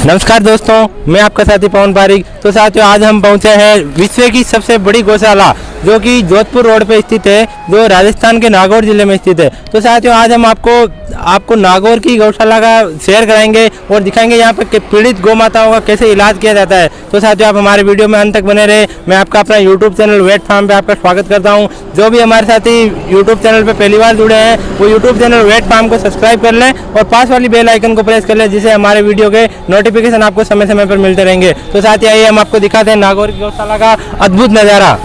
नमस्कार दोस्तों, मैं आपका साथी पवन पारिक। तो साथियों, आज हम पहुंचे हैं विश्व की सबसे बड़ी गौशाला जो कि जोधपुर रोड पे स्थित है, जो राजस्थान के नागौर जिले में स्थित है। तो साथियों, आज हम आपको नागौर की गौशाला का शेयर कराएंगे और दिखाएंगे यहाँ पे पीड़ित गौ माताओं का कैसे इलाज किया जाता है। तो साथियों, आप हमारे वीडियो में अंत तक बने रहे। मैं आपका अपना यूट्यूब चैनल वेट फार्म पे आपका स्वागत करता हूँ। जो भी हमारे साथी यूट्यूब चैनल पे पहली बार जुड़े हैं वो यूट्यूब चैनल वेट फार्म को सब्सक्राइब कर लें और पास वाली बेल आइकन को प्रेस कर लें, जिससे हमारे वीडियो के नोटिफिकेशन आपको समय समय पर मिलते रहेंगे। तो साथियों, आइए हम आपको दिखाते हैं नागौर की गौशाला का अद्भुत नज़ारा।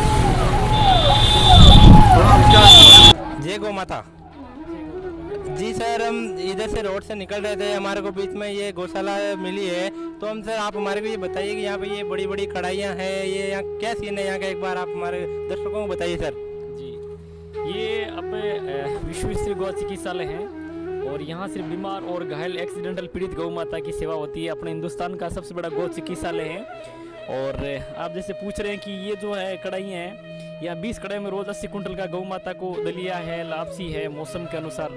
जय गौ माता। जी सर, हम इधर से रोड से निकल रहे थे, हमारे को बीच में ये गौशाला मिली है। तो हम सर, आप हमारे को ये बताइए कि यहाँ पे ये बड़ी बड़ी कढ़ाइयाँ हैं, ये यहाँ क्या सीन है यहाँ का, एक बार आप हमारे दर्शकों को बताइए सर। जी, ये अब विश्व स्तरीय गौ चिकित्सालय है और यहाँ सिर्फ बीमार और घायल एक्सीडेंटल पीड़ित गौ माता की सेवा होती है। अपने हिंदुस्तान का सबसे बड़ा गौ चिकित्सालय है। और आप जैसे पूछ रहे हैं कि ये जो है कढ़ाइयाँ हैं, यहाँ 20 कढ़ाई में रोज 80 कुंटल का गौ माता को दलिया है, लापसी है, मौसम के अनुसार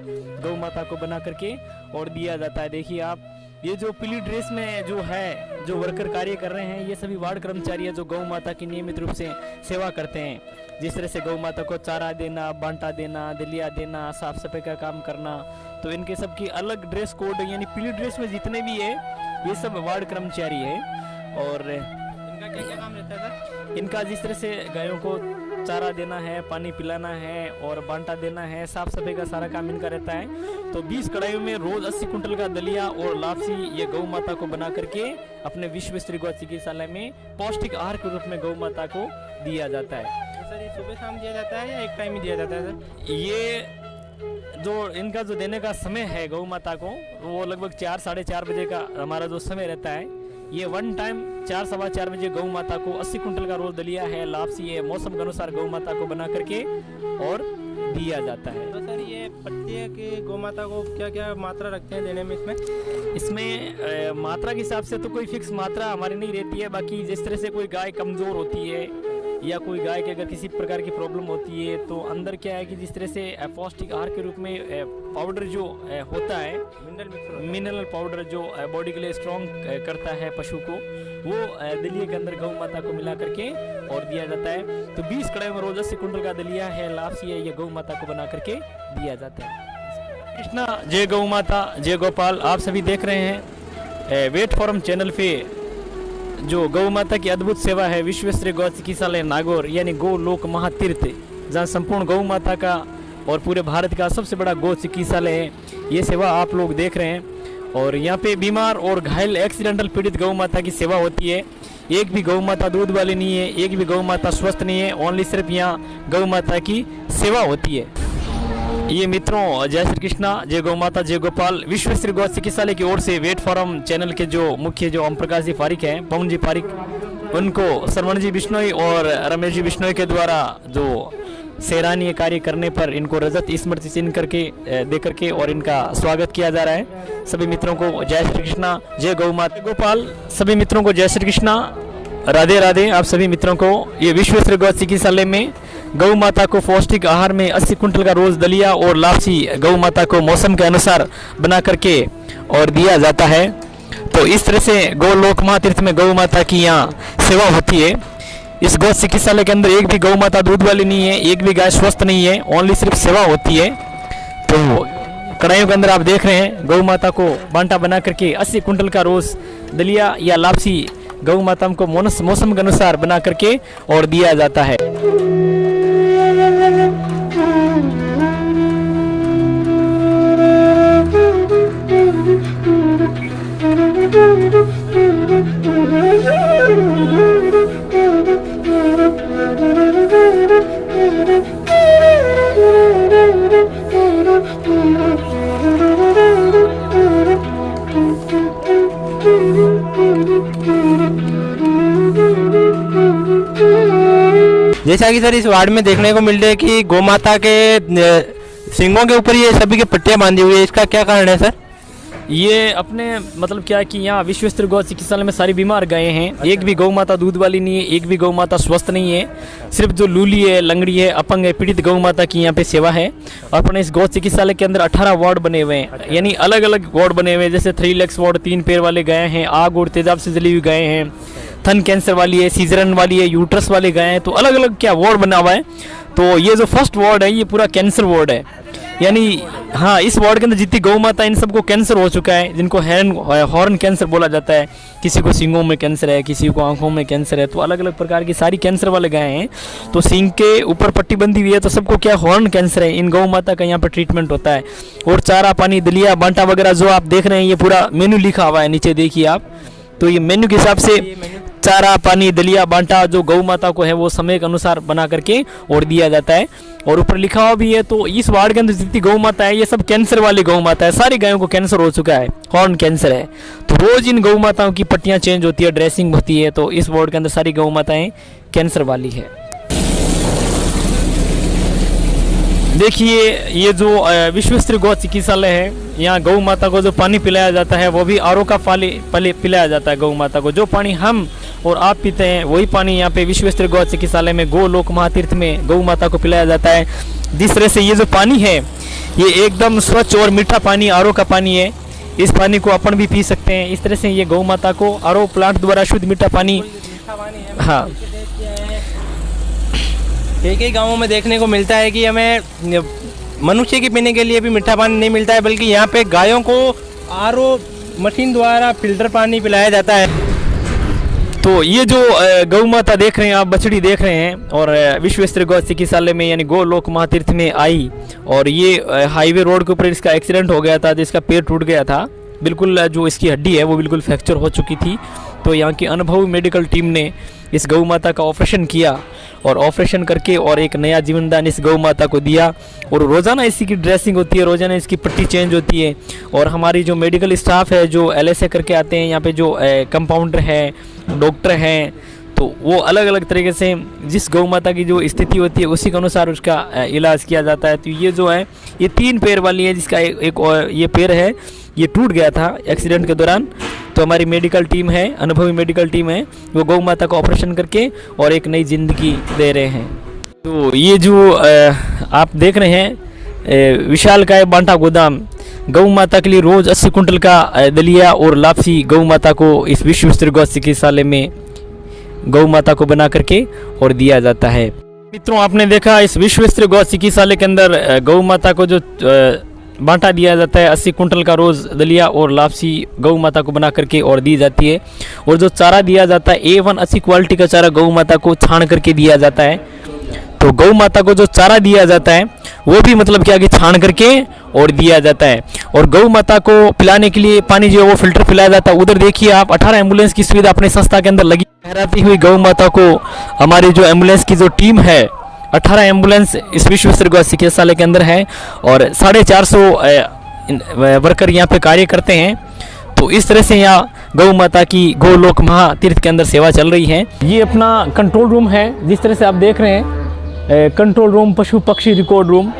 गौ माता को बना करके और दिया जाता है। देखिए आप, ये जो पीली ड्रेस में जो है, जो वर्कर कार्य कर रहे हैं, ये सभी वार्ड कर्मचारी है जो गौ माता की नियमित रूप से सेवा करते हैं। जिस तरह से गौ माता को चारा देना, बांटा देना, दलिया देना, साफ सफाई का काम करना, तो इनके सबकी अलग ड्रेस कोड, यानी पीली ड्रेस में जितने भी है ये सब वार्ड कर्मचारी है। और इनका क्या क्या काम रहता है सर? इनका जिस तरह से गायों को चारा देना है, पानी पिलाना है और बांटा देना है, साफ सफाई का सारा काम इनका रहता है। तो 20 कढ़ाइयों में रोज 80 कुंटल का दलिया और लापसी ये गौ माता को बना करके अपने विश्व स्तरीय गौ चिकित्सालय में पौष्टिक आहार के रूप में गौ माता को दिया जाता है। सर, ये सुबह शाम दिया जाता है या एक टाइम ही दिया जाता है सर? ये जो इनका जो देने का समय है गौ माता को, वो लगभग 4 साढ़े 4 बजे का हमारा जो समय रहता है। ये वन टाइम 4 सवा 4 बजे गौ माता को 80 कुंटल का रोज दलिया है, लापसी है, मौसम के अनुसार गौ माता को बना करके और दिया जाता है। तो सर, ये प्रत्येक गौ माता को क्या क्या मात्रा रखते हैं देने में इसमें मात्रा के हिसाब से तो कोई फिक्स मात्रा हमारी नहीं रहती है। बाकी जिस तरह से कोई गाय कमजोर होती है या कोई गाय के अगर किसी प्रकार की प्रॉब्लम होती है, तो अंदर क्या है कि जिस तरह से पौष्टिक आहार के रूप में पाउडर जो होता है, मिनरल पाउडर जो बॉडी के लिए स्ट्रॉन्ग करता है पशु को, वो दलिया के अंदर गौ माता को मिला करके और दिया जाता है। तो 20 कढ़ाई में रोज 80 कुंटल का दलिया है, लापसी है, ये गौ माता को बना करके दिया जाता है। कृष्णा, जय गौ माता, जय गोपाल। आप सभी देख रहे हैं वेट फॉर्म चैनल पे जो गौ माता की अद्भुत सेवा है, विश्व स्तरीय गौ चिकित्सालय नागौर यानी गौ लोक महातीर्थ, जहाँ संपूर्ण गौ माता का और पूरे भारत का सबसे बड़ा गौ चिकित्सालय है। ये सेवा आप लोग देख रहे हैं और यहाँ पे बीमार और घायल एक्सीडेंटल पीड़ित गौ माता की सेवा होती है। एक भी गौ माता दूध वाली नहीं है, एक भी गौ माता स्वस्थ नहीं है, ओनली सिर्फ यहाँ गौ माता की सेवा होती है। ये मित्रों, जय श्री कृष्णा, जय गौ माता, जय गोपाल। विश्व स्तरीय गौ चिकित्सालय की ओर से वेट फॉर्म चैनल के जो मुख्य जो ओम प्रकाश जी पारिक हैं, पवन जी पारिक, उनको श्रवण जी बिश्नोई और रमेश जी बिश्नोई के द्वारा जो सराहनीय कार्य करने पर इनको रजत स्मृति चिन्ह करके दे करके और इनका स्वागत किया जा रहा है। सभी मित्रों को जय श्री कृष्णा, जय गौ माता, गोपाल। सभी मित्रों को जय श्री कृष्णा, राधे राधे। आप सभी मित्रों को ये विश्व स्तरीय गौ चिकित्सालय में गौ माता को पौष्टिक आहार में 80 कुंटल का रोज दलिया और लापसी गौ माता को मौसम के अनुसार बना करके और दिया जाता है। तो इस तरह से गौ लोक महातीर्थ में गौ माता की यहाँ सेवा होती है। इस गौ चिकित्सालय के अंदर एक भी गौ माता दूध वाली नहीं है, एक भी गाय स्वस्थ नहीं है, ओनली सिर्फ सेवा होती है। तो कढ़ाइयों के अंदर आप देख रहे हैं गौ माता को बांटा बना करके 80 कुंटल का रोज दलिया या लापसी गौ माता को मौसम के अनुसार बना करके और दिया जाता है। जैसा कि सर इस वार्ड में देखने को मिल रहा है कि गौ माता के सींगों के ऊपर ये सभी के पट्टियां बांधी हुई है, इसका क्या कारण है सर? ये अपने मतलब क्या है कि यहाँ विश्व स्तरीय गौ चिकित्सालय में सारी बीमार गायें हैं। एक भी गौ माता दूध वाली नहीं है, एक भी गौ माता स्वस्थ नहीं है। सिर्फ जो लूली है, लंगड़ी है, अपंग है, पीड़ित गौ माता की यहाँ पे सेवा है। और अपने इस गौ चिकित्सालय के अंदर 18 वार्ड बने हुए हैं, यानी अलग अलग वार्ड बने हुए हैं। जैसे 3 लेग्स वार्ड, 3 पैर वाले गायें हैं, आग और तेजाब से जली हुई गायें हैं, थन कैंसर वाली है, सीजरन वाली है, यूट्रस वाली गायें हैं। तो अलग अलग क्या वार्ड बना हुआ है। तो ये जो फर्स्ट वार्ड है ये पूरा कैंसर वार्ड है, यानी हाँ इस वार्ड के अंदर जितनी गौ माता इन सबको कैंसर हो चुका है, जिनको हॉर्न कैंसर बोला जाता है। किसी को सींगों में कैंसर है, किसी को आंखों में कैंसर है। तो अलग अलग प्रकार की सारी कैंसर वाले गायें हैं। तो सींग के ऊपर पट्टी बंधी हुई है, तो सबको क्या हॉर्न कैंसर है। इन गौ माता का यहाँ पर ट्रीटमेंट होता है। और चारा पानी दलिया बांटा वगैरह जो आप देख रहे हैं, ये पूरा मेन्यू लिखा हुआ है, नीचे देखिए आप। तो ये मेन्यू के हिसाब से चारा पानी दलिया बांटा जो गौ माता को है वो समय के अनुसार बना करके और दिया जाता है। और ऊपर लिखा हुआ भी है। तो इस वार्ड के अंदर जितनी गौ माता है ये सब कैंसर वाली गौ माता है। सारी गायों को कैंसर हो चुका है, हॉर्न कैंसर है। तो रोज इन गौ माताओं की पट्टियां चेंज होती है, ड्रेसिंग होती है। तो इस वार्ड के अंदर सारी गौ माताएं कैंसर वाली है। देखिए ये जो विश्व स्तरीय गौ चिकित्सालय है, यहाँ गौ माता को जो पानी पिलाया जाता है वो भी आरओ का पिलाया जाता है। गौ माता को जो पानी हम और आप पीते हैं वही पानी यहाँ पे विश्व स्तरीय गौ चिकित्सालय में गोलोक महातीर्थ में गौ माता को पिलाया जाता है। जिस तरह से ये जो पानी है ये एकदम स्वच्छ और मीठा पानी आरओ का पानी है। इस पानी को अपन भी पी सकते हैं। इस तरह से ये गौ माता को आरओ प्लांट द्वारा शुद्ध मीठा पानी, हाँ कई गांवों में देखने को मिलता है कि हमें मनुष्य के पीने के लिए भी मीठा पानी नहीं मिलता है, बल्कि यहाँ पे गायों को आरओ मशीन द्वारा फिल्टर पानी पिलाया जाता है। तो ये जो गौ माता देख रहे हैं आप, बछड़ी देख रहे हैं, और विश्व स्तरीय गौ चिकित्सालय में यानी गोलोक महातीर्थ में आई। और ये हाईवे रोड के ऊपर इसका एक्सीडेंट हो गया था, जिसका पैर टूट गया था। बिल्कुल जो इसकी हड्डी है वो बिल्कुल फ्रैक्चर हो चुकी थी। तो यहाँ की अनुभवी मेडिकल टीम ने इस गौ माता का ऑपरेशन किया और ऑपरेशन करके और एक नया जीवनदान इस गौ माता को दिया। और रोज़ाना इसी की ड्रेसिंग होती है, रोज़ाना इसकी पट्टी चेंज होती है। और हमारी जो मेडिकल स्टाफ है जो LSA करके आते हैं यहाँ पे, जो कंपाउंडर हैं, डॉक्टर हैं, तो वो अलग अलग तरीके से जिस गौ माता की जो स्थिति होती है उसी के अनुसार उसका इलाज किया जाता है। तो ये जो है ये 3 पैर वाली है, जिसका एक ये पैर है ये टूट गया था एक्सीडेंट के दौरान। तो हमारी मेडिकल टीम है, अनुभवी मेडिकल टीम है, वो गौ माता का ऑपरेशन करके और एक नई ज़िंदगी दे रहे हैं। तो ये जो आप देख रहे हैं विशालकाय बांटा गोदाम गौ माता के लिए रोज़ 80 कुंटल का दलिया और लापसी गौ माता को इस विश्व स्तरीय गौ चिकित्सालय में गौ माता को बना करके और दिया जाता है। मित्रों आपने देखा इस विश्व स्तरीय गौ चिकित्सालय के अंदर गौ माता को जो बांटा दिया जाता है, 80 कुंटल का रोज़ दलिया और लापसी गौ माता को बना करके और दी जाती है। और जो चारा दिया जाता है A1 अच्छी क्वालिटी का चारा गौ माता को छान करके दिया जाता है। तो गौ माता को जो चारा दिया जाता है वो भी मतलब क्या कि छान करके और दिया जाता है। और गौ माता को पिलाने के लिए पानी जो है वो फिल्टर पिलाया जाता है। उधर देखिए आप 18 एम्बुलेंस की सुविधा अपने संस्था के अंदर लगी। लहराती हुई गौ माता को हमारी जो एम्बुलेंस की जो टीम है 18 एम्बुलेंस इस विश्व स्तरीय गौ चिकित्सालय के अंदर है और 450 वर्कर यहाँ पे कार्य करते हैं। तो इस तरह से यहाँ गौ माता की गोलोक महातीर्थ के अंदर सेवा चल रही है। ये अपना कंट्रोल रूम है, जिस तरह से आप देख रहे हैं कंट्रोल रूम, पशु पक्षी रिकॉर्ड रूम।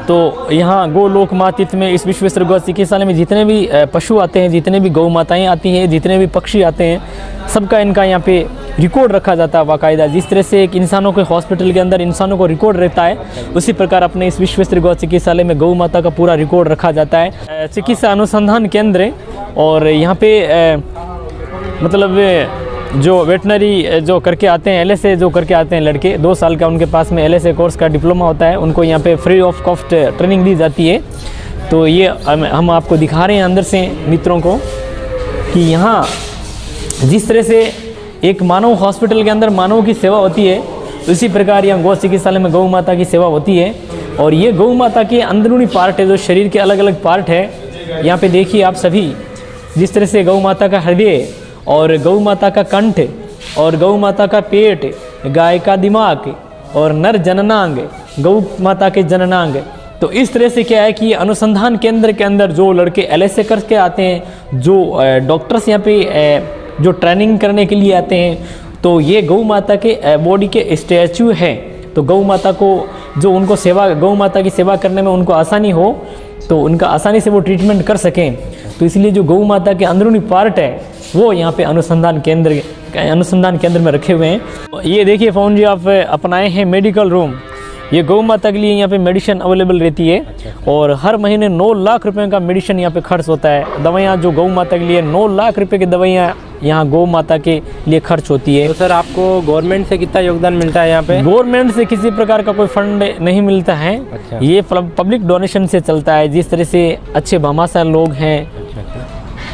तो यहाँ गोलोक महातीर्थ में इस विश्व स्तरीय गौ चिकित्सालय में जितने भी पशु आते हैं, जितने भी गौ माताएँ आती हैं, जितने भी पक्षी आते हैं, सबका इनका यहाँ पे रिकॉर्ड रखा जाता है बाकायदा। जिस तरह से एक इंसानों के हॉस्पिटल के अंदर इंसानों को रिकॉर्ड रहता है, उसी प्रकार अपने इस विश्व स्तरीय गौ चिकित्सालय में गौ माता का पूरा रिकॉर्ड रखा जाता है। चिकित्सा अनुसंधान केंद्र और यहाँ पे मतलब जो वेटनरी जो करके आते हैं, LSA जो करके आते हैं लड़के, 2 साल का उनके पास में LSA कोर्स का डिप्लोमा होता है, उनको यहाँ पे फ्री ऑफ कॉस्ट ट्रेनिंग दी जाती है। तो ये हम आपको दिखा रहे हैं अंदर से मित्रों को कि यहाँ जिस तरह से एक मानव हॉस्पिटल के अंदर मानव की सेवा होती है, उसी प्रकार यहाँ गौ चिकित्सालय में गौ माता की सेवा होती है। और ये गौ माता के अंदरूनी पार्ट है, जो शरीर के अलग अलग पार्ट है। यहाँ पे देखिए आप सभी, जिस तरह से गौ माता का हृदय और गौ माता का कंठ और गौ माता का पेट, गाय का दिमाग और नर जननांग, गौ माता के जननांग। तो इस तरह से क्या है कि अनुसंधान केंद्र के अंदर जो लड़के LSA करके आते हैं, जो डॉक्टर्स यहाँ पे जो ट्रेनिंग करने के लिए आते हैं, तो ये गौ माता के बॉडी के स्टैचू हैं। तो गौ माता को जो उनको सेवा, गौ माता की सेवा करने में उनको आसानी हो, तो उनका आसानी से वो ट्रीटमेंट कर सकें। तो इसलिए जो गौ माता के अंदरूनी पार्ट है वो यहाँ पे अनुसंधान केंद्र में रखे हुए हैं। ये देखिए पवन जी, आप अपनाए हैं मेडिकल रूम। ये गौ माता के लिए यहाँ पे मेडिसिन अवेलेबल रहती है और हर महीने 9 लाख रुपए का मेडिसिन यहाँ पे खर्च होता है। दवाइयाँ जो गौ माता के लिए 9 लाख रुपए की दवाइयाँ यहाँ गौ माता के लिए खर्च होती है। तो सर आपको गवर्नमेंट से कितना योगदान मिलता है यहाँ पे? गवर्नमेंट से किसी प्रकार का कोई फंड नहीं मिलता है। अच्छा। ये पब्लिक डोनेशन से चलता है। जिस तरह से अच्छे भामाशाह लोग हैं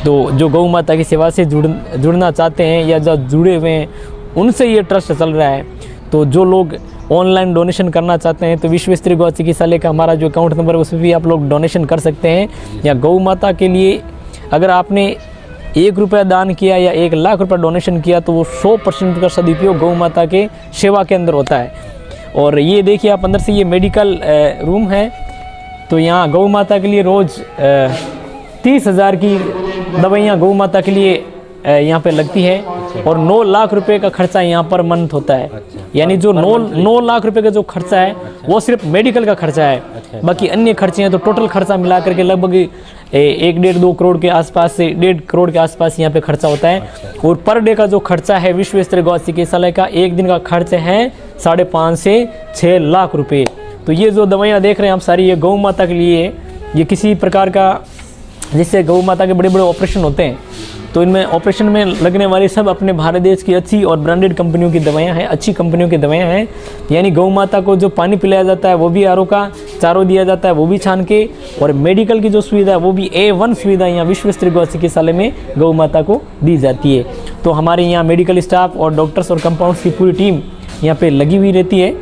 तो जो गौ माता की सेवा से जुड़ना चाहते हैं या जो जुड़े हुए हैं उनसे ये ट्रस्ट चल रहा है। तो जो लोग ऑनलाइन डोनेशन करना चाहते हैं तो विश्व स्तरीय गौ चिकित्सालय का हमारा जो अकाउंट नंबर है उसमें भी आप लोग डोनेशन कर सकते हैं। या गौ माता के लिए अगर आपने 1 रुपया दान किया या 1 लाख रुपया डोनेशन किया तो वो 100% का सदुपयोग गौ माता के सेवा के अंदर होता है। और ये देखिए आप अंदर से, ये मेडिकल रूम है। तो यहाँ गौ माता के लिए रोज़ 30,000 की दवाइयाँ गौ माता के लिए यहाँ पे लगती है और 9 लाख रुपए का खर्चा यहाँ पर मंथ होता है। यानी जो 9 लाख रुपए का जो खर्चा है वो सिर्फ मेडिकल का खर्चा है। बाकी अन्य खर्चे हैं तो टोटल खर्चा मिला करके लगभग 1-1.5-2 करोड़ के आसपास से 1.5 करोड़ के आसपास यहाँ पे खर्चा होता है। और पर डे का जो खर्चा है विश्व स्तरीय गौ चिकित्सालय का, एक दिन का खर्च है 5.5 से 6 लाख रुपए। तो ये जो दवाइयाँ देख रहे हैं आप सारी, ये गौ माता के लिए, ये किसी प्रकार का, जिससे गौ माता के बड़े बड़े ऑपरेशन होते हैं तो इनमें ऑपरेशन में लगने वाली सब अपने भारत देश की अच्छी और ब्रांडेड कंपनियों की दवाइयाँ हैं, अच्छी कंपनियों की दवाइयाँ हैं। यानी गौ माता को जो पानी पिलाया जाता है वो भी आरओ का, चारों दिया जाता है वो भी छान के, और मेडिकल की जो सुविधा है वो भी A1 सुविधा यहाँ विश्व स्तरीय गौ चिकित्सालय में गौ माता को दी जाती है। तो हमारे यहाँ मेडिकल स्टाफ और डॉक्टर्स और कंपाउंड्स की पूरी टीम यहाँ पे लगी हुई रहती है।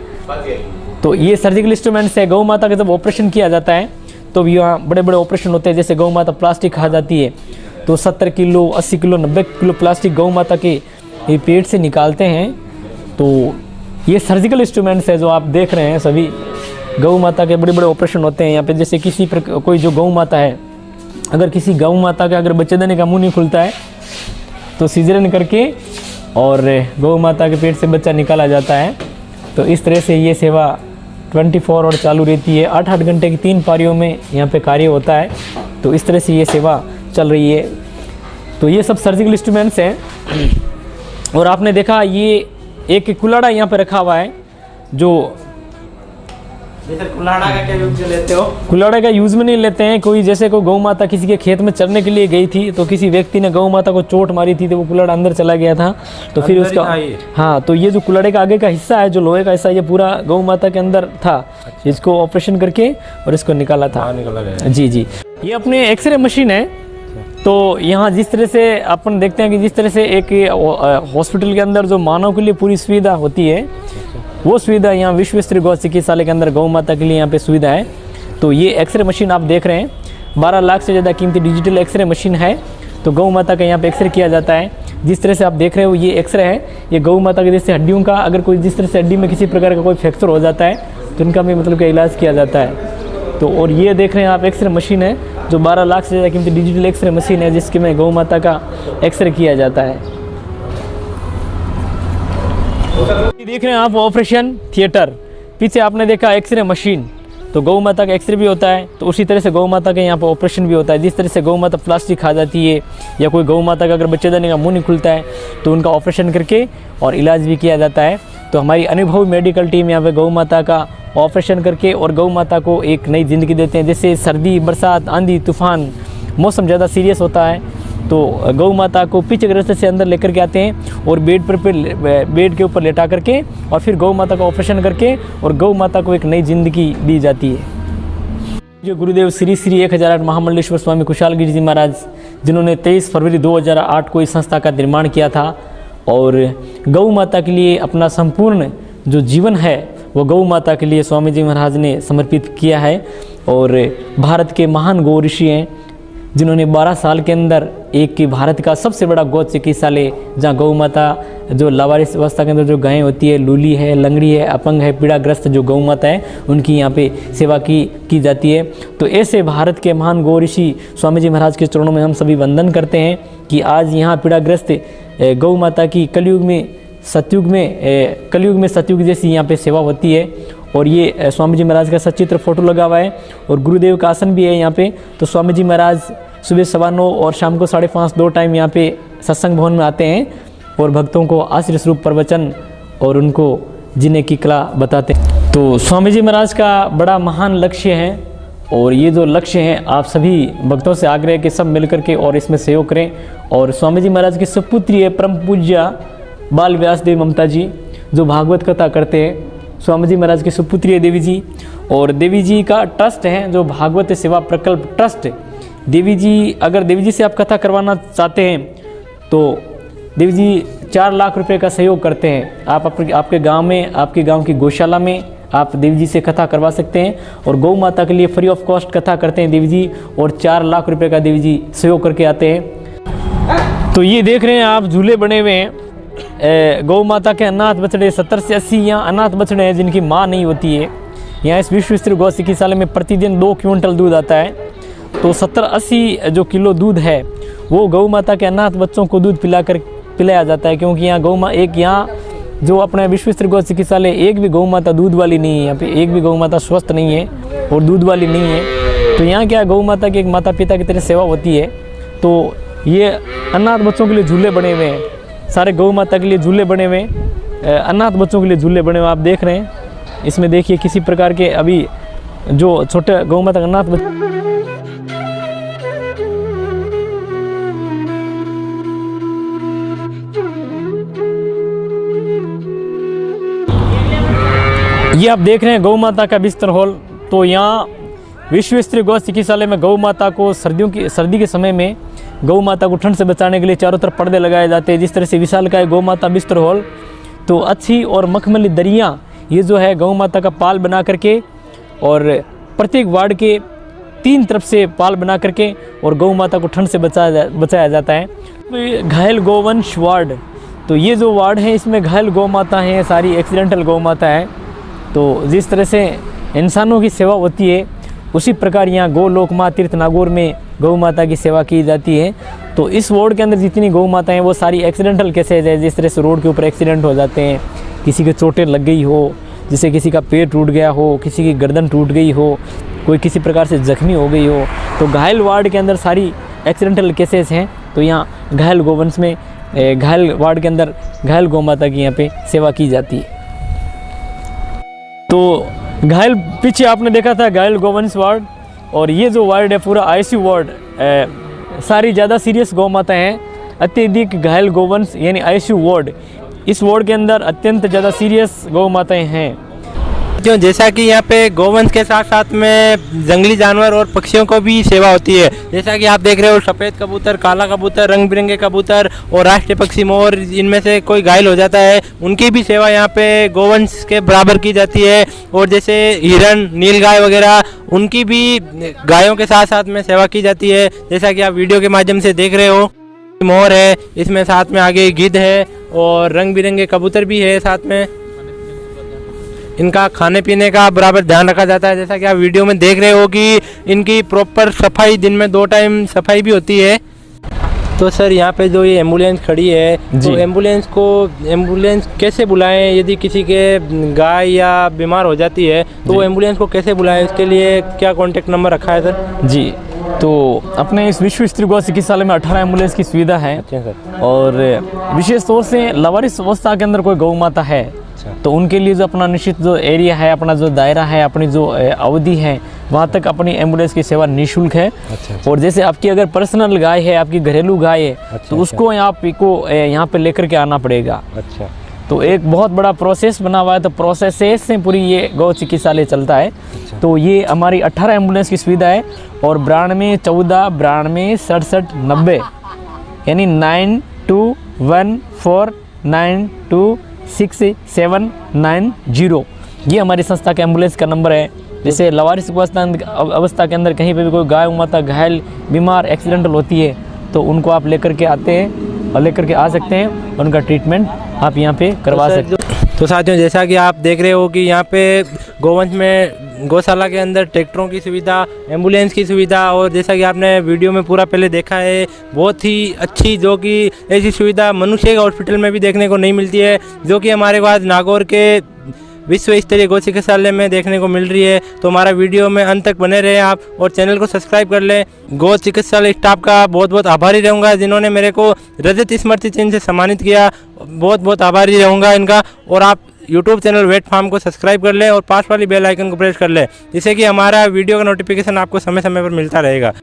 तो ये सर्जिकल इंस्ट्रूमेंट्स है। गौ माता का जब ऑपरेशन किया जाता है तो यहाँ बड़े बड़े ऑपरेशन होते हैं। जैसे गौ माता प्लास्टिक खा जाती है तो 70 किलो, 80 किलो, 90 किलो प्लास्टिक गौ माता के पेट से निकालते हैं। तो ये सर्जिकल इंस्ट्रूमेंट्स है जो आप देख रहे हैं, सभी गौ माता के बड़े बड़े ऑपरेशन होते हैं यहाँ पे। जैसे किसी कोई जो गौ माता है, अगर किसी गौ माता का अगर बच्चेदानी का मुंह नहीं खुलता है तो सीजरियन करके और गौ माता के पेट से बच्चा निकाला जाता है। तो इस तरह से ये सेवा 24 और चालू रहती है। 8-8 घंटे की 3 पारियों में यहाँ पे कार्य होता है। तो इस तरह से ये सेवा चल रही है। तो ये सब सर्जिकल इंस्ट्रूमेंट्स हैं। और आपने देखा ये एक कुल्हाड़ा यहाँ पे रखा हुआ है जो, जैसे कुल्हाड़ा का क्या यूज लेते हो? कुल्हाड़े का यूज़ में नहीं लेते हैं। कोई जैसे कोई गौ माता किसी के खेत में चरने के लिए गई थी तो किसी व्यक्ति ने गौ माता को चोट मारी थी तो वो कुल्हाड़ा अंदर चला गया था तो फिर उसका, हाँ, तो ये जो कुल्हाड़े का आगे का हिस्सा है, जो लोहे का हिस्सा, ये पूरा गौ माता के अंदर था। इसको ऑपरेशन करके और इसको निकाला था। निकाला गया। जी जी। ये अपने एक्सरे मशीन है। तो यहाँ जिस तरह से अपन देखते हैं कि जिस तरह से एक हॉस्पिटल के अंदर जो मानव के लिए पूरी सुविधा होती है वो सुविधा यहाँ विश्व स्तरीय गौ चिकित्सालय के अंदर गौ माता के लिए यहाँ पे सुविधा है। तो ये एक्सरे मशीन आप देख रहे हैं, 12 लाख से ज़्यादा कीमती डिजिटल एक्सरे मशीन है। तो गौ माता का यहाँ पे एक्सरे किया जाता है। जिस तरह से आप देख रहे हो ये एक्सरे है, ये गौ माता के जैसे हड्डियों का, अगर कोई जिस तरह से हड्डी में किसी प्रकार का कोई फ्रैक्चर हो जाता है तो इनका भी मतलब का इलाज किया जाता है। तो और ये देख रहे हैं आप एक्सरे मशीन है जो 12 लाख से ज़्यादा कीमती डिजिटल एक्सरे मशीन है जिसके में गौ माता का एक्सरे किया जाता है। देख रहे हैं आप ऑपरेशन थिएटर, पीछे आपने देखा एक्सरे मशीन। तो गौ माता का एक्सरे भी होता है तो उसी तरह से गौ माता के यहाँ पर ऑपरेशन भी होता है। जिस तरह से गौ माता प्लास्टिक खा जाती है या कोई गौ माता का अगर बच्चेदानी का मुंह नहीं खुलता है तो उनका ऑपरेशन करके और इलाज भी किया जाता है। तो हमारी अनुभवी मेडिकल टीम यहाँ पे गौ माता का ऑपरेशन करके और गौ माता को एक नई ज़िंदगी देते हैं। जैसे सर्दी, बरसात, आंधी, तूफान, मौसम ज़्यादा सीरियस होता है तो गौ माता को पीछे के रास्ते से अंदर लेकर के आते हैं और बेड के ऊपर लेटा करके और फिर गौ माता का ऑपरेशन करके और गौ माता को एक नई ज़िंदगी दी जाती है। जो गुरुदेव श्री श्री 1008 महामंडलेश्वर स्वामी कुशालगिरी जी महाराज, जिन्होंने 23 फरवरी 2008 को इस संस्था का निर्माण किया था और गौ माता के लिए अपना संपूर्ण जो जीवन है वो गौ माता के लिए स्वामी जी महाराज ने समर्पित किया है। और भारत के महान गौ ऋषि हैं जिन्होंने 12 साल के अंदर एक भारत का सबसे बड़ा गौ चिकित्सालय, जहाँ गौ माता जो लावारिस अवस्था के अंदर जो गायें होती है, लूली है, लंगड़ी है, अपंग है, पीड़ाग्रस्त जो गौ माता है, उनकी यहाँ पे सेवा की जाती है। तो ऐसे भारत के महान गौ ऋषि स्वामी जी महाराज के चरणों में हम सभी वंदन करते हैं कि आज यहाँ पीड़ाग्रस्त गौ माता की कलयुग में सतयुग जैसी यहाँ पे सेवा होती है। और ये स्वामी जी महाराज का सचित्र फोटो लगा हुआ है और गुरुदेव का आसन भी है यहाँ पे। तो स्वामी जी महाराज सुबह 9:15 और शाम को 5:30 2 टाइम यहाँ पे सत्संग भवन में आते हैं और भक्तों को आश्रय स्वरूप प्रवचन और उनको जीने की कला बताते हैं। तो स्वामी जी महाराज का बड़ा महान लक्ष्य है और ये जो लक्ष्य है आप सभी भक्तों से आग्रह है कि सब मिलकर के और इसमें सहयोग करें। और स्वामी जी महाराज की सुपुत्री है परम पूज्य बाल व्यास देवी ममता जी, जो भागवत कथा करते हैं। स्वामी जी महाराज की सुपुत्री है देवी जी, और देवी जी का ट्रस्ट है जो भागवत सेवा प्रकल्प ट्रस्ट। देवी जी, अगर देवी जी से आप कथा करवाना चाहते हैं तो देवी जी 4 लाख रुपए का सहयोग करते हैं। आप आपके गांव में, आपके गांव की गौशाला में आप देवी जी से कथा करवा सकते हैं और गौ माता के लिए फ्री ऑफ कॉस्ट कथा करते हैं देवी जी, और 4 लाख रुपए का देवी जी सहयोग करके आते हैं। तो ये देख रहे हैं आप झूले बने हुए हैं गौ माता के अनाथ बछड़े 70 से 80 यहाँ अनाथ बछड़े हैं जिनकी माँ नहीं होती है। यहाँ इस विश्व स्तरीय गौ चिकित्सालय में प्रतिदिन 2 क्विंटल दूध आता है, तो 70-80 जो किलो दूध है वो गौ माता के अनाथ बच्चों को दूध पिलाया जाता है, क्योंकि यहाँ यहाँ जो अपना विश्व स्तरीय गौ चिकित्सालय एक भी गौ माता दूध वाली नहीं है, यहाँ पे एक भी गौ माता स्वस्थ नहीं है और दूध वाली नहीं है। तो यहाँ क्या गौ माता की एक माता पिता की तरह सेवा होती है। तो ये अनाथ बच्चों के लिए झूले बने हुए हैं, सारे गौ माता के लिए झूले बने हुए हैं, अनाथ बच्चों के लिए झूले बने हुए आप देख रहे हैं। इसमें देखिए किसी प्रकार के अभी जो छोटे गौ माता अनाथ बच्चे ये आप देख रहे हैं गौ माता का बिस्तर हॉल। तो यहाँ विश्व स्तरीय गौ चिकित्सालय में गौ माता को सर्दी के समय में गौ माता को ठंड से बचाने के लिए चारों तरफ पर्दे लगाए जाते हैं। जिस तरह से विशालकाय गौ माता बिस्तर हॉल, तो अच्छी और मखमली दरियाँ ये जो है गौ माता का पाल बना करके और प्रत्येक वार्ड के 3 तरफ से पाल बना करके और गौ माता को ठंड से बचाया जाता है। तो ये घायल गौवंश वार्ड, तो ये जो वार्ड है इसमें घायल गौ माता हैं, सारी एक्सीडेंटल गौ माता है। तो जिस तरह से इंसानों की सेवा होती है उसी प्रकार यहाँ गोलोक माँ तीर्थ नागौर में गौ माता की सेवा की जाती है। तो इस वार्ड के अंदर जितनी गौ माता हैं वो सारी एक्सीडेंटल केसेज है। जिस तरह से रोड के ऊपर एक्सीडेंट हो जाते हैं, किसी के चोटें लग गई हो, जैसे किसी का पेट टूट गया हो, किसी की गर्दन टूट गई हो, कोई किसी प्रकार से जख्मी हो गई हो, तो घायल वार्ड के अंदर सारी एक्सीडेंटल केसेस हैं। तो यहाँ घायल गोवंश में घायल वार्ड के अंदर घायल गौ माता की यहाँ पे सेवा की जाती है। तो घायल पीछे आपने देखा था घायल गोवंश वार्ड, और ये जो वार्ड है पूरा आईसीयू वार्ड, सारी ज़्यादा सीरियस गौ माता हैं, अत्यधिक घायल गोवंश यानी आईसीयू वार्ड। इस वार्ड के अंदर अत्यंत ज़्यादा सीरियस गौ माताएँ हैं। क्यों, जैसा कि यहाँ पे गोवंश के साथ साथ में जंगली जानवर और पक्षियों को भी सेवा होती है। जैसा कि आप देख रहे हो सफ़ेद कबूतर, काला कबूतर, रंग बिरंगे कबूतर और राष्ट्रीय पक्षी मोर, इनमें से कोई घायल हो जाता है उनकी भी सेवा यहाँ पे गोवंश के बराबर की जाती है। और जैसे हिरण, नीलगाय वगैरह, उनकी भी गायों के साथ साथ में सेवा की जाती है। जैसा कि आप वीडियो के माध्यम से देख रहे हो, मोर है, इसमें साथ में आगे गिद्ध है और रंग बिरंगे कबूतर भी है साथ में। इनका खाने पीने का बराबर ध्यान रखा जाता है। जैसा कि आप वीडियो में देख रहे हो कि इनकी प्रॉपर सफाई, दिन में 2 टाइम सफाई भी होती है। तो सर यहाँ पे जो ये एम्बुलेंस खड़ी है, तो एम्बुलेंस कैसे बुलाएं? यदि किसी के गाय या बीमार हो जाती है तो एम्बुलेंस को कैसे बुलाएं? इसके लिए क्या कॉन्टेक्ट नंबर रखा है सर? जी, तो अपने इस विश्व स्तरीय गौ चिकित्सालय में 18 एम्बुलेंस की सुविधा है। अच्छा सर। और विशेष तौर से लावारिस अवस्था के अंदर कोई गौ माता है तो उनके लिए जो अपना निश्चित जो एरिया है, अपना जो दायरा है, अपनी जो अवधि है, वहाँ तक अपनी एम्बुलेंस की सेवा निःशुल्क है। अच्छा। और जैसे आपकी अगर पर्सनल गाय है, आपकी घरेलू गाय है, तो उसको आपको यहाँ पे लेकर के आना पड़ेगा। अच्छा। तो एक बहुत बड़ा प्रोसेस बना हुआ है, तो प्रोसेस से पूरी ये गौ चिकित्सालय चलता है। अच्छा। तो ये हमारी 18 एम्बुलेंस की सुविधा है और 92 14 92 67 90 यानी 9214926790 ये हमारी संस्था के एम्बुलेंस का नंबर है। जैसे लावारिस अवस्था के अंदर कहीं पे भी कोई गाय माता घायल, बीमार, एक्सीडेंटल होती है तो उनको आप लेकर के आते हैं और लेकर के आ सकते हैं और उनका ट्रीटमेंट आप यहाँ पे करवा सकते हैं। तो साथियों, जैसा कि आप देख रहे हो कि यहाँ पे गोवंश में गौशाला के अंदर ट्रैक्टरों की सुविधा, एम्बुलेंस की सुविधा, और जैसा कि आपने वीडियो में पूरा पहले देखा है, बहुत ही अच्छी, जो कि ऐसी सुविधा मनुष्य के हॉस्पिटल में भी देखने को नहीं मिलती है, जो कि हमारे पास नागौर के विश्व स्तरीय गौ चिकित्सालय में देखने को मिल रही है। तो हमारा वीडियो में अंत तक बने रहे आप और चैनल को सब्सक्राइब कर लें। गौ चिकित्सालय स्टाफ का बहुत बहुत आभारी रहूँगा जिन्होंने मेरे को रजत स्मृति चिन्ह से सम्मानित किया। बहुत बहुत आभारी रहूँगा इनका। और आप यूट्यूब चैनल वेट फार्म को सब्सक्राइब कर लें और पास वाली बेल आइकन को प्रेस कर लें, जिससे कि हमारा वीडियो का नोटिफिकेशन आपको समय समय पर मिलता रहेगा।